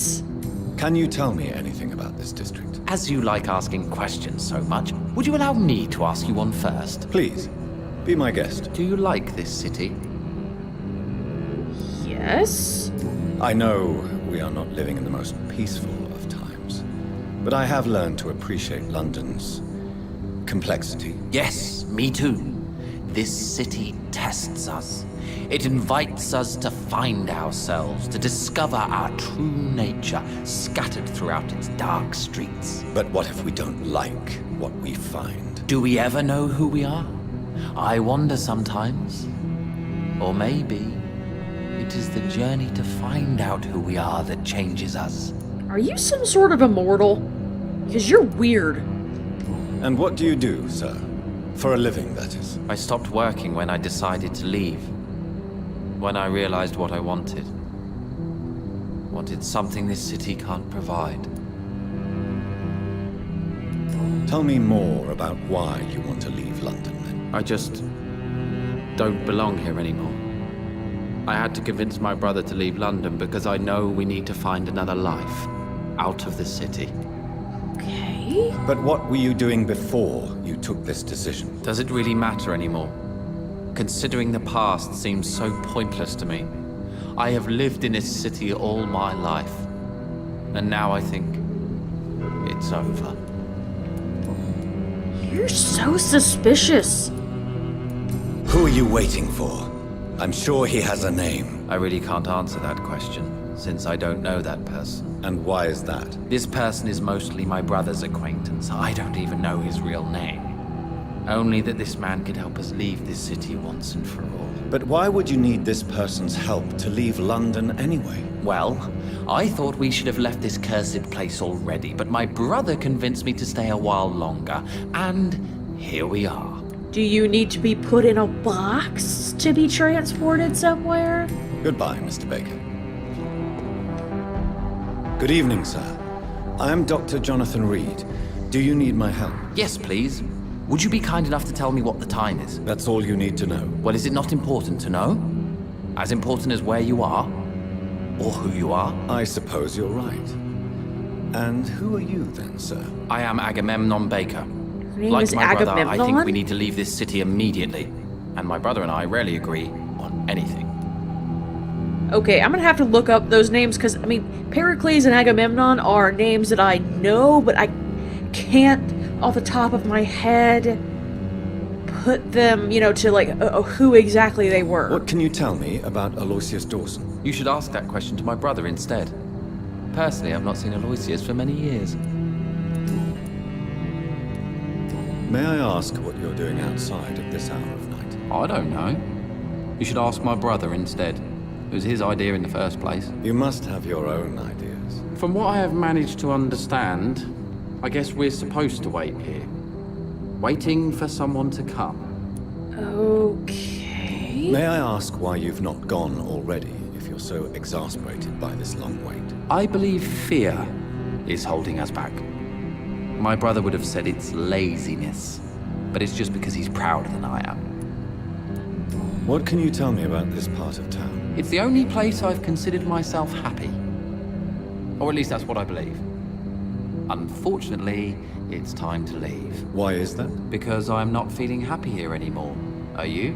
B: Can you tell me anything about this district?
N: As you like asking questions so much, would you allow me to ask you one first?
B: Please, be my guest.
N: Do you like this city?
A: Yes?
B: I know we are not living in the most peaceful of times, but I have learned to appreciate London's complexity.
N: Yes, me too. This city tests us. It invites us to find ourselves, to discover our true nature scattered throughout its dark streets.
B: But what if we don't like what we find?
N: Do we ever know who we are? I wonder sometimes. Or maybe it is the journey to find out who we are that changes us.
A: Are you some sort of immortal? Because you're weird.
B: And what do you do, sir? For a living, that is.
N: I stopped working when I decided to leave. When I realized what I wanted. Wanted something this city can't provide.
B: Tell me more about why you want to leave London, then.
N: I just don't belong here anymore. I had to convince my brother to leave London because I know we need to find another life out of the city.
A: Okay.
K: But what were you doing before you took this decision?
N: Does it really matter anymore? Considering the past seems so pointless to me. I have lived in this city all my life. And now I think it's over.
A: You're so suspicious.
K: Who are you waiting for? I'm sure he has a name.
N: I really can't answer that question, since I don't know that person.
K: And why is that?
N: This person is mostly my brother's acquaintance. I don't even know his real name. Only that this man could help us leave this city once and for all.
K: But why would you need this person's help to leave London anyway?
N: Well, I thought we should have left this cursed place already, but my brother convinced me to stay a while longer, and here we are.
A: Do you need to be put in a box to be transported somewhere?
K: Goodbye, Mr. Baker. Good evening, sir. I am Dr. Jonathan Reed. Do you need my help?
N: Yes, please. Would you be kind enough to tell me what the time is?
K: That's all you need to know.
N: Well, is it not important to know? As important as where you are? Or who you are?
K: I suppose you're right. And who are you then, sir?
N: I am Agamemnon Baker.
A: Her name
N: Like
A: is
N: my brother, I
A: Agamemnon?
N: think we need to leave this city immediately. And my brother and I rarely agree on anything.
A: Okay, I'm gonna have to look up those names because, I mean, Pericles and Agamemnon are names that I know, but I can't, off the top of my head, put them, you know, to like who exactly they were.
K: What can you tell me about Aloysius Dawson?
N: You should ask that question to my brother instead. Personally, I've not seen Aloysius for many years.
K: May I ask what you're doing outside at this hour of night?
N: I don't know. You should ask my brother instead. It was his idea in the first place.
K: You must have your own ideas.
N: From what I have managed to understand, I guess we're supposed to wait here. Waiting for someone to come.
A: Okay.
K: May I ask why you've not gone already, if you're so exasperated by this long wait?
N: I believe fear is holding us back. My brother would have said it's laziness, but it's just because he's prouder than I am.
K: What can you tell me about this part of town?
N: It's the only place I've considered myself happy. Or at least that's what I believe. Unfortunately, it's time to leave.
K: Why is that?
N: Because I'm not feeling happy here anymore. Are you?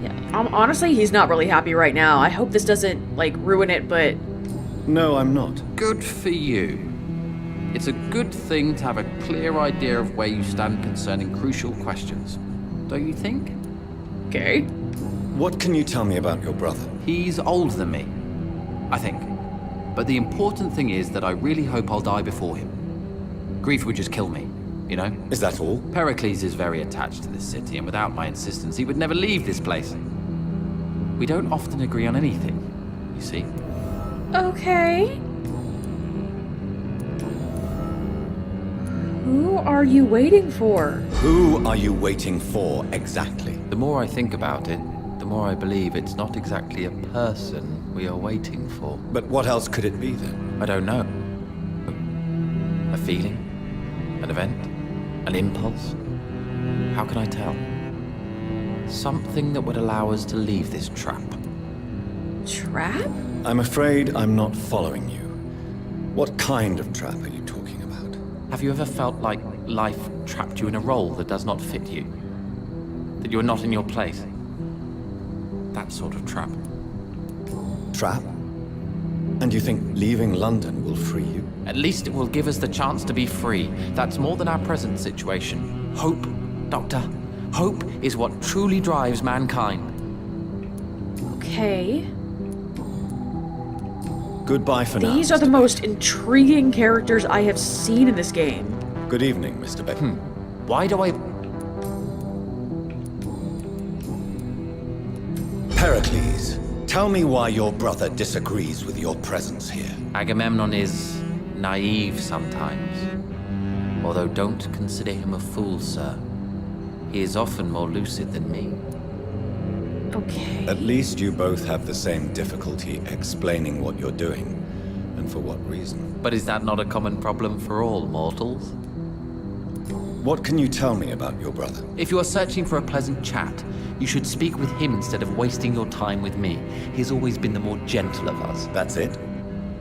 A: Yeah, honestly, he's not really happy right now. I hope this doesn't, like, ruin it, but...
K: No, I'm not.
N: Good for you. It's a good thing to have a clear idea of where you stand concerning crucial questions. Don't you think?
A: Okay.
K: What can you tell me about your brother?
N: He's older than me, I think. But the important thing is that I really hope I'll die before him. Grief would just kill me, you know?
K: Is that all?
N: Pericles is very attached to this city, and without my insistence, he would never leave this place. We don't often agree on anything, you see.
A: Okay. Who are you waiting for?
K: Who are you waiting for, exactly?
N: The more I think about it, the more I believe it's not exactly a person we are waiting for.
K: But what else could it be, then?
N: I don't know. A feeling? An event? An impulse? How can I tell? Something that would allow us to leave this trap.
A: Trap?
K: I'm afraid I'm not following you. What kind of trap are you talking about?
N: Have you ever felt like life trapped you in a role that does not fit you? That you are not in your place? That sort of trap.
K: Trap? And you think leaving London will free you?
N: At least it will give us the chance to be free. That's more than our present situation. Hope, Doctor. Hope is what truly drives mankind.
A: Okay.
K: Goodbye for now.
A: These are the most intriguing characters I have seen in this game.
K: Good evening, Mr. Baker.
N: Why do I...
K: Pericles, tell me why your brother disagrees with your presence here.
N: Agamemnon is naive sometimes. Although don't consider him a fool, sir. He is often more lucid than me.
A: Okay.
K: At least you both have the same difficulty explaining what you're doing, and for what reason.
N: But is that not a common problem for all mortals?
K: What can you tell me about your brother?
N: If you are searching for a pleasant chat, you should speak with him instead of wasting your time with me. He's always been the more gentle of us.
K: That's it?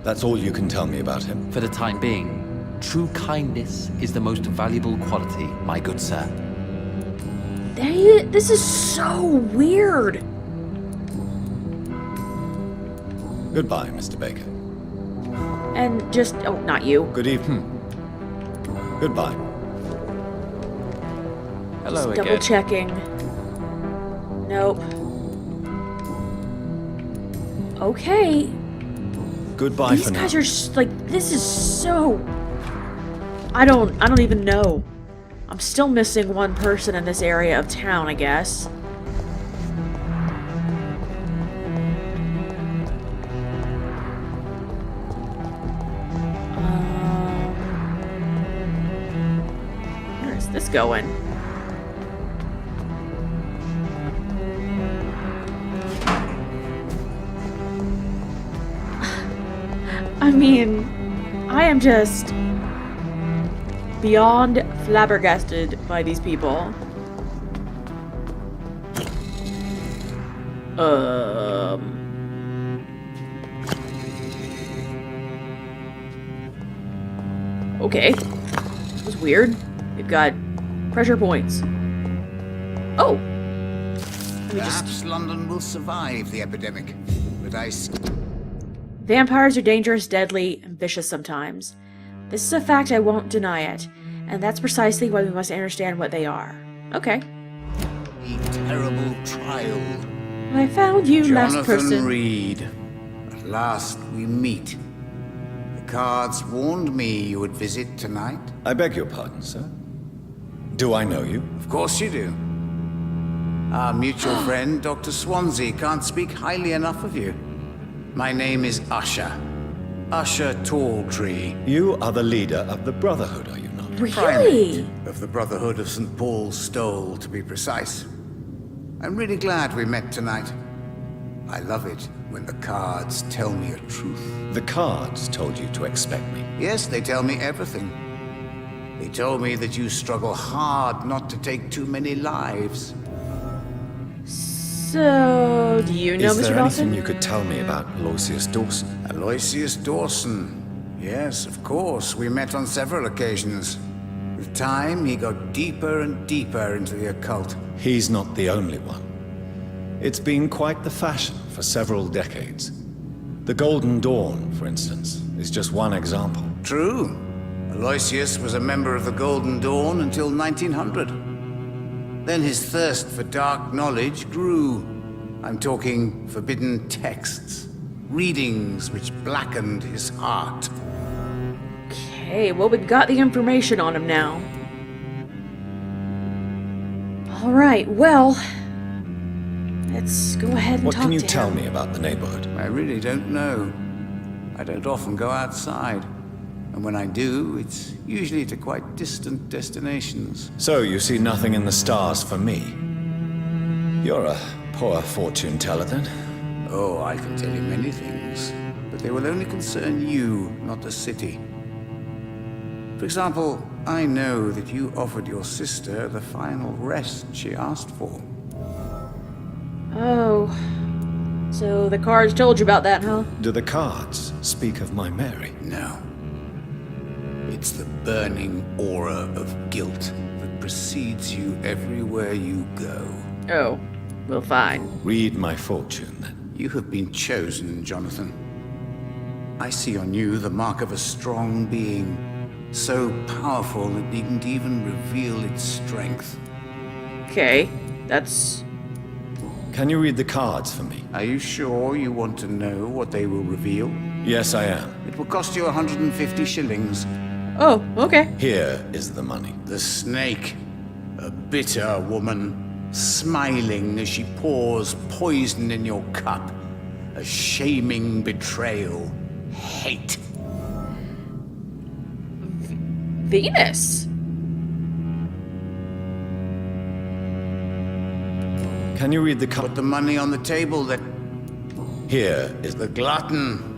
K: That's all you can tell me about him?
N: For the time being, true kindness is the most valuable quality, my good sir.
A: This is so weird.
K: Goodbye, Mr. Baker.
A: And just, oh, not you.
K: Good evening. Goodbye.
N: Hello
A: Just
N: again.
A: double checking. Nope. Okay.
K: Goodbye
A: These
K: for now.
A: guys are like, this is so... I don't even know. I'm still missing one person in this area of town, I guess. Where is this going? I mean, I am just beyond flabbergasted by these people. Okay. This was weird. We've got pressure points. Oh!
O: Perhaps London will survive the epidemic, but
A: Vampires are dangerous, deadly, and vicious sometimes. This is a fact, I won't deny it. And that's precisely why we must understand what they are. Okay.
O: A terrible trial.
A: I found you, last
O: Jonathan
A: person.
O: Reed. At last we meet. The cards warned me you would visit tonight.
K: I beg your pardon, sir. Do I know you?
O: Of course you do. Our mutual friend, Dr. Swansea, can't speak highly enough of you. My name is Usher. Usher Talltree.
K: You are the leader of the Brotherhood, are you not?
A: Really?
O: Primate of the Brotherhood of St. Paul's Stole, to be precise. I'm really glad we met tonight. I love it when the cards tell me a truth.
K: The cards told you to expect me.
O: Yes, they tell me everything. They told me that you struggle hard not to take too many lives.
A: So, do you know
K: Is
A: Mr.
K: there
A: Dawson?
K: anything you could tell me about Aloysius Dawson?
O: Aloysius Dawson. Yes, of course. We met on several occasions. With time, he got deeper and deeper into the occult.
K: He's not the only one. It's been quite the fashion for several decades. The Golden Dawn, for instance, is just one example.
O: True. Aloysius was a member of the Golden Dawn until 1900. Then his thirst for dark knowledge grew. I'm talking forbidden texts, readings which blackened his heart.
A: Okay, well, we got the information on him now. Alright, well, let's go ahead and
K: What
A: talk
K: can you
A: to
K: tell
A: him.
K: me about the neighborhood?
O: I really don't know. I don't often go outside. And when I do, it's usually to quite distant destinations.
K: So you see nothing in the stars for me? You're a poor fortune teller, then?
O: Oh, I can tell you many things, but they will only concern you, not the city. For example, I know that you offered your sister the final rest she asked for.
A: Oh. So the cards told you about that, huh?
K: Do the cards speak of my Mary?
O: No. It's the burning aura of guilt that precedes you everywhere you go.
A: Oh. Well, fine.
K: Read my fortune, then.
O: You have been chosen, Jonathan. I see on you the mark of a strong being, so powerful it needn't even reveal its strength.
A: Okay, that's...
K: Can you read the cards for me?
O: Are you sure you want to know what they will reveal?
K: Yes, I am.
O: It will cost you 150 shillings.
A: Oh, okay.
K: Here is the money.
O: The snake, a bitter woman, smiling as she pours poison in your cup. A shaming betrayal. Hate.
A: Venus.
K: Can you read the
O: Put the money on the table that...
K: Here is
O: The glutton.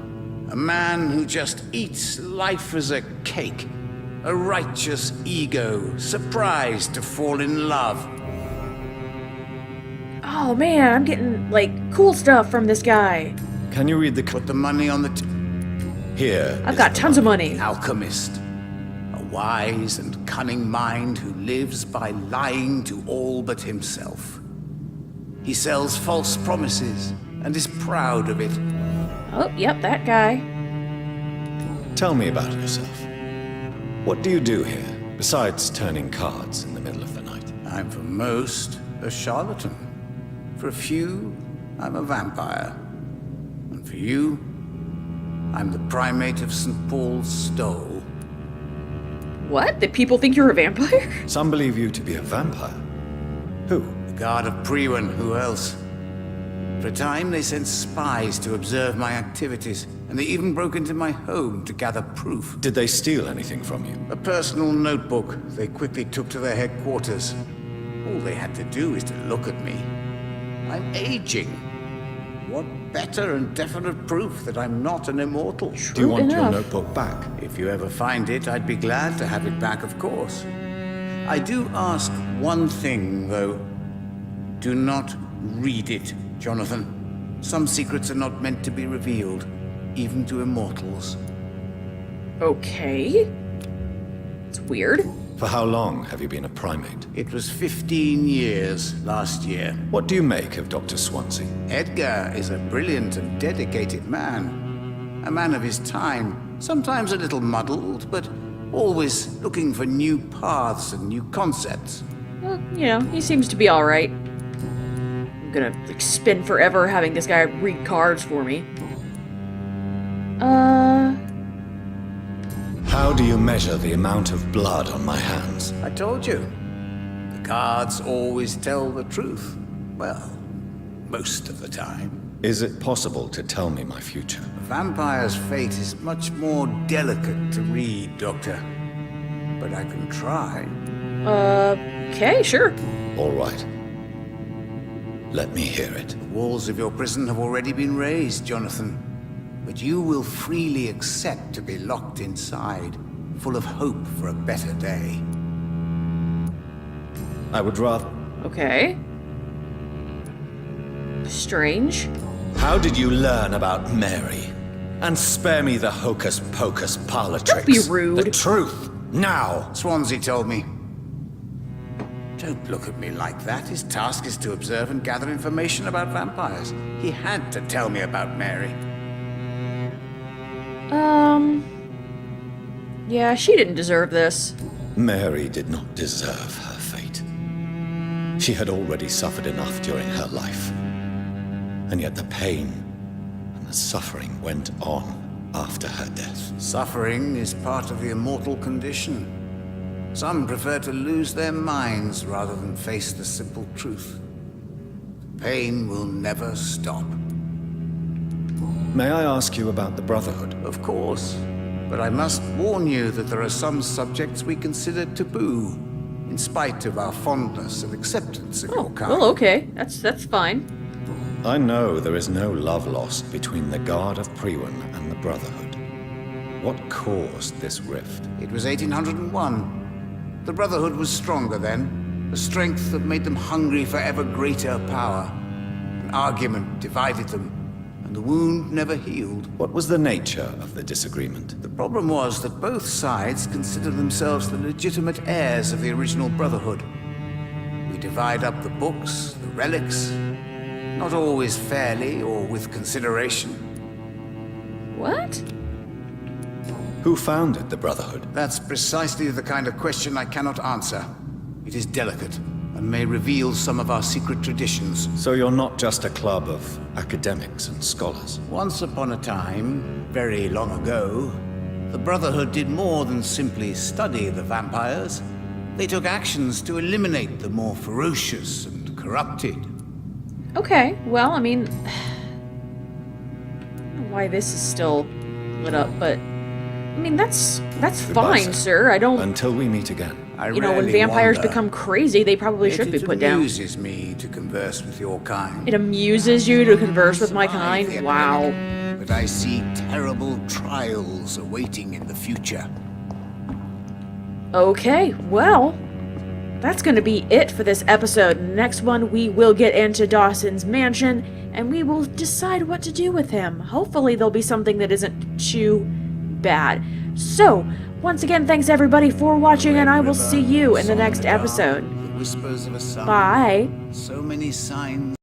O: A man who just eats life as a cake. A righteous ego, surprised to fall in love.
A: Oh man, I'm getting, like, cool stuff from this guy.
K: Can you read the...
O: Put the money on the...
K: Here.
A: I've got tons of money.
O: An alchemist. A wise and cunning mind who lives by lying to all but himself. He sells false promises and is proud of it.
A: Oh, yep, that guy.
K: Tell me about yourself. What do you do here, besides turning cards in the middle of the night?
O: I'm for most a charlatan. For a few, I'm a vampire. And for you, I'm the primate of St. Paul's Stole.
A: What? That people think you're a vampire?
K: Some believe you to be a vampire. Who?
O: The guard of Priwen, who else? For a time, they sent spies to observe my activities, and they even broke into my home to gather proof.
K: Did they steal anything from you?
O: A personal notebook they quickly took to their headquarters. All they had to do is to look at me. I'm aging. What better and definite proof that I'm not an immortal?
K: Do you want your notebook back?
O: If you ever find it, I'd be glad to have it back, of course. I do ask one thing, though. Do not read it, Jonathan. Some secrets are not meant to be revealed, even to immortals.
A: Okay. It's weird.
K: For how long have you been a primate?
O: It was 15 years last year.
K: What do you make of Dr. Swansea?
O: Edgar is a brilliant and dedicated man. A man of his time, sometimes a little muddled, but always looking for new paths and new concepts.
A: Well, you know, he seems to be alright. I'm gonna, like, spend forever having this guy read cards for me.
K: How do you measure the amount of blood on my hands?
O: I told you. The cards always tell the truth. Well, most of the time.
K: Is it possible to tell me my future?
O: A vampire's fate is much more delicate to read, Doctor. But I can try.
A: Okay, sure.
K: All right. Let me hear it.
O: The walls of your prison have already been raised, Jonathan. But you will freely accept to be locked inside, full of hope for a better day.
K: I would rather...
A: Okay. Strange.
K: How did you learn about Mary? And spare me the hocus-pocus parlor tricks.
A: Don't be rude.
K: The truth, now!
O: Swansea told me. Don't look at me like that. His task is to observe and gather information about vampires. He had to tell me about Mary.
A: Yeah, she didn't deserve this.
K: Mary did not deserve her fate. She had already suffered enough during her life. And yet the pain and the suffering went on after her death.
O: Suffering is part of the immortal condition. Some prefer to lose their minds rather than face the simple truth. Pain will never stop.
K: May I ask you about the Brotherhood?
O: Of course. But I must warn you that there are some subjects we consider taboo, in spite of our fondness and acceptance of your kind.
A: Well, okay. That's fine.
K: I know there is no love lost between the Guard of Priwen and the Brotherhood. What caused this rift?
O: It was 1801. The Brotherhood was stronger then, a strength that made them hungry for ever greater power. An argument divided them, and the wound never healed.
K: What was the nature of the disagreement?
O: The problem was that both sides considered themselves the legitimate heirs of the original Brotherhood. We divide up the books, the relics, not always fairly or with consideration.
A: What?
K: Who founded the Brotherhood?
O: That's precisely the kind of question I cannot answer. It is delicate, and may reveal some of our secret traditions.
K: So you're not just a club of academics and scholars?
O: Once upon a time, very long ago, the Brotherhood did more than simply study the vampires. They took actions to eliminate the more ferocious and corrupted.
A: Okay, well, I mean... I don't know why this is still lit up, but... I mean, that's
K: Goodbye,
A: fine, sir. I don't...
K: Until we meet again.
A: You know, when vampires become crazy, they probably should be put down.
O: It amuses me to converse with your kind.
A: It amuses you to converse with my kind? Wow.
O: But I see terrible trials awaiting in the future.
A: Okay, well, that's going to be it for this episode. Next one, we will get into Dawson's mansion, and we will decide what to do with him. Hopefully there'll be something that isn't too bad. So, once again, thanks everybody for watching, and I will see you in the next episode.
O: The whispers of a song.
A: Bye.
O: So many signs.